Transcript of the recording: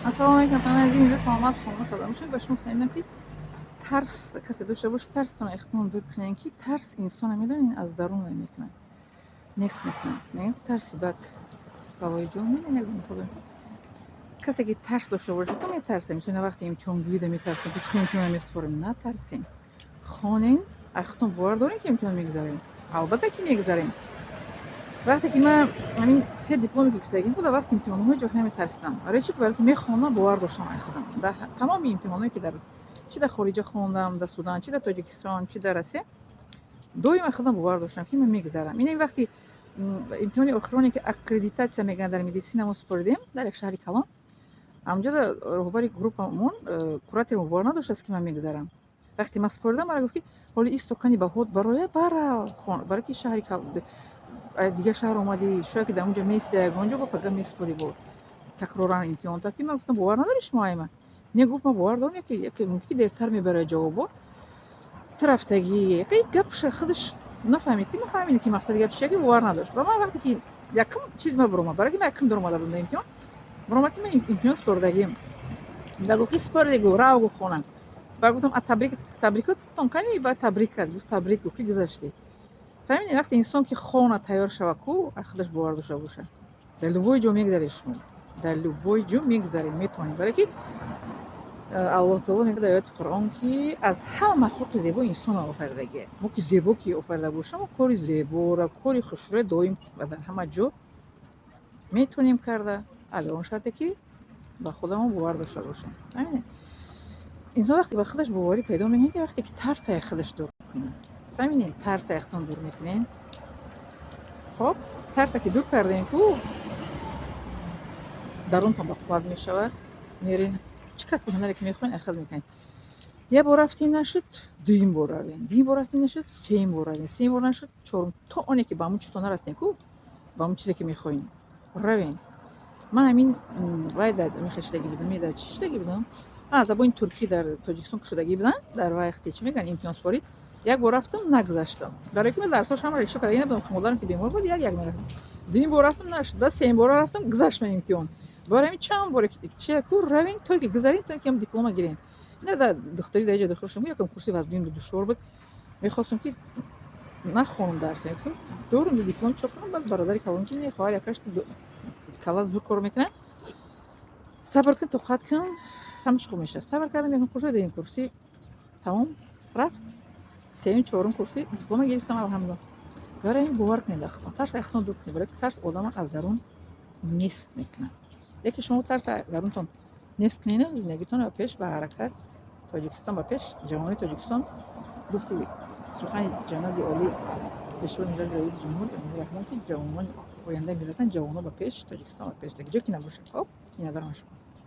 Assalomu alaykum tanazingizda salomat xonma salom shud. Ба шумо гуфтам ки тарс касе дошта боша тарстон эҳтимол дур кунед ки тарс инсона медонин аз дарун мекунад нест мекунад мегӯям тарси бад балои ҷон меяд мисол касе ки тарс дошта боша ки метарсем мисоли вақти имтиҳонгирӣда метарсем ки чӯ имтиҳон месупорем натарсем хонен ахтон бовар дорем ки имтиҳон мегузарем албатта ки мегузарем вақте ки ман ҳамин се дипломи гирифтагим буда вақти имтиҳонҳо ҳеҷ вақт наметарсидам барои чӣ ки барои ки мехонам бовар доштам худам дар тамоми имтиҳонҳое ки дар чи дар хориҷа хондам дар Судан чи дар Тоҷикистон чи дар Россия доим худам бовар доштам ки ман мегузарам ин вақти имтиҳони охироне ки аккредитатсия мегӯянд дар медисина мо супоридем дар як шаҳри калон ҳамҷо роҳбари группамон куратори бовар надоштааст ки ман мегузарам вақти ман супоридам мара гуфт ки ҳоли ин стокани баҳот бароя бара барои ки шаҳри дигар шаҳр омадӣ шояд ки дар онҷо месида ягонҷо ба пага месупорӣ бо такроран имтиҳон таки ман гуфтам бовар надорӣ шумо ай ман не гуфт ман бовар дорам яке мумкин дертар мебарад ҷавобо тарафтагӣ яке гапша худаш нафаҳмид ки нафаҳмид ки мақсади гап чия ки бовар надошт ба ман вақте ки якум чиз ма биромад барои ки ман якум даромада будам дар имтиҳон биромад ки ман имтиҳон супордагим ба гуфт ки супордигу рав гу хона ба гуфтам а табрикотон кани ба табрик кард гуфт табрик гуфт ки гузашти фаҳмидед вақте инсон ки хона тайёр шава ку аз худаш бовар дошта боша дар любой ҷо мегузаред шумо дар любой ҷо мегузаред метавонед барои ки аллоҳ таоло мегӯяд дар ояти қуръон ки аз ҳама махлуқи зебо инсонро офаридагӣ мо ки зебо ки офарида бошам кори зеборо кори хушрӯя доим ва дар ҳама ҷо метавонем карда агар он шарте ки ба худамон бовар дошта бошем ҳамине инсон вақте ба худаш боварӣ пайдо мекунад ки вақте ки тарсаи худаш дур кунад фаҳмидед тарсаи худтон дур мекунед хоб тарса ки дур кардем ку дарунтон бақувват мешавад мерин чӣ касби ҳунаре ки мехоҳед ахад мекунед як бор рафтин нашуд дуюм бор равем дуюм бор рафтин нашуд сеюм бор равем сеюм бор нашуд чорум то оне ки ба ҳамон чизтон нарасем ку ба ҳамон чизе ки мехоҳем равем ман ҳамин вай дар мехештагӣ будам дар чӣ шудагӣ будам забони туркӣ дар Тоҷикистон шудагӣ будам дар вақти чӣ мегӯянд имтиҳон супорид як бор рафтам нагузаштам барои ки ман дарсош ҳама решо кардагӣ набудам модарам ки бемор буд як мерафтам дуюм бор рафтам нашуд баъд сеюм бор рафтам гузашт ман имтиҳон барои ҳамин чанд боре чи ку равем то ки гузарем то ки ҳам диплома гирем не дар духтурӣ дар ҷо дохил шудам якам курси вазбин буд душвор буд мехостам ки нахонам дарсем гуфтам дорум диплом чоп кунам баъд бародари калон ки не хоҳар якаш калас зуд кор мекунад сабр кун тоқат кун ҳамач хуб мешавад сабр кардам якум курси дуюм курси тамом рафт сеюм чорум курси диплома гирифтам алҳамдулилла барои ин бовар кунед дар худтон тарс ахтон дур кунед барои ки тарс одама аз дарун нест мекунад яке шумо тарса дарунтон нест кунед зиндагитонро пеш ба ҳаракат Тоҷикистон ба пеш ҷавонони Тоҷикистон гуфти сухани ҷаноби оли пешвои миллати раиси ҷумҳур раҳмон ки ҷавонони ояндаи миллатан ҷавоно ба пеш Тоҷикистон ба пеш дар ҷо ки набошед хоб ин надарам шумо